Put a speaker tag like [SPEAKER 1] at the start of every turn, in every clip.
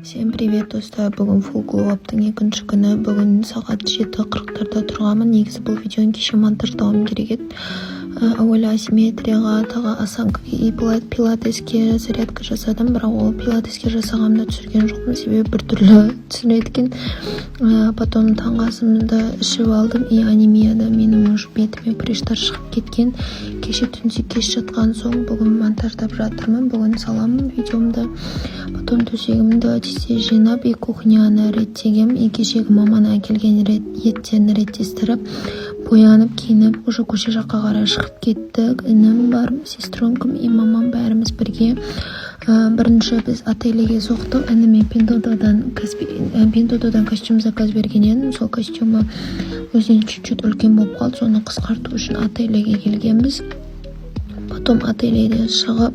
[SPEAKER 1] Всем привет, достар. Бүгін Full Glow Up'тың екінші күні. Бүгін сағат 7:40-тарда тұрғанмын. Негізі бұл видеоны кеше монтаждауым керек еді. Әуелі асимметрияға, тағы осанкаға и пилатеске зарядка жасадым, бірақ ол пилатеске жасағанымда түсірген жоқпын, себебі біртүрлі түсіреді екен. Потом таңғы асымды ішіп алдым, и анемияда менің уже бетіме прыштар шығып кеткен. Кеше түнде кеш жатқан соң бүгін монтаждап жатырмын. Бүгін саламын видеомды. Потом төсегімді тез жинап, и кухняны реттегем, и кешегі маман әкелген еттерін реттестіріп, боянып, киініп, уже көше жаққа қарай шығып кеттік. Інім бар, сестренкам и мамам бәріміз бірге. Бірінші біз отельге соқтық. Ініме Пинтододан костюм заказ берген едім. Сол костюмы өзінен чуть-чуть үлкен болып қалды. Соны қысқарту үшін отельге келгенбіз. Потом отельден шығып,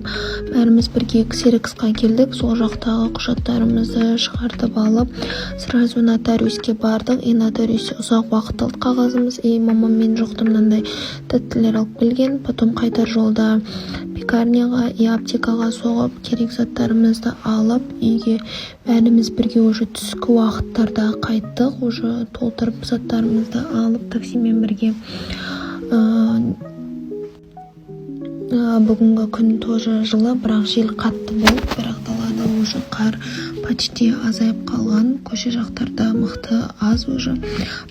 [SPEAKER 1] бәріміз бірге ксероксқа келдік. Сол жақтағы құжаттарымызды шығартып алып, сразу нотариуске бардық. И нотариусте ұзақ уақыт алды қағазымыз. И мамам мен жоқты мынандай тәттілер алып келген. Потом қайтар жолда пекарняға и аптекаға соғып, керек заттарымызды алып, үйге бәріміз бірге уже түскі уақыттарда қайттық. Уже толтырып заттарымызды алып, таксимен бірге. Бүгінгі күн тоже жылы, бірақ жел қатты болып, бірақ далада уже қар почти азайып қалған. Көше жақтарда мықты аз уже.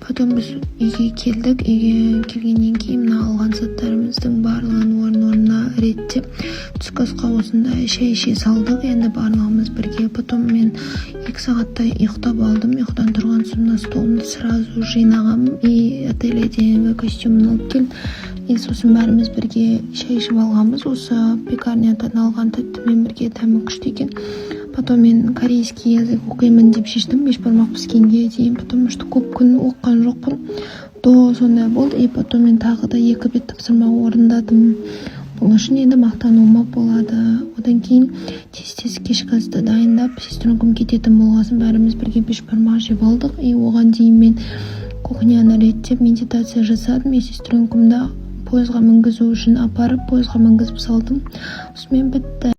[SPEAKER 1] Потом біз үйге келдік. Үйге келгеннен кейін алған заттарымыздың барлығын орнына реттеп, түскі асқа осындай шай іше салдық. Енді барлығымыз бірге. Потом мен 2 сағаттай ұйықтап алдым. Ұйықтан тұрған соң столымды сразу жинағам. И отельдегі костюмын алып келдім. И сосын бәріміз бірге шай ішіп алғанбыз. Осы пекарнядан алған тәттімен бірге дәмі күшті екен. Потом мен корейский язык оқимын деп шештім, 5 бармақ піскенге дейін, потому что көп күн оққан жоқпын. Сондай болды. И потом мен тағы да 2 бет тапсырма орындадым. Бұл үшін енді мақтануыма болады. Одан кейін тез кешкі асты дайындап, сестренкам кететін болғасын бәріміз бірге 5 бармақ жеп алдық. И оған дейін мен кухняны реттеп медитация жасадым. И сестренкамды пойызға мінгізу үшін апарып, пойызға мінгізіп салдым. Осымен бітті.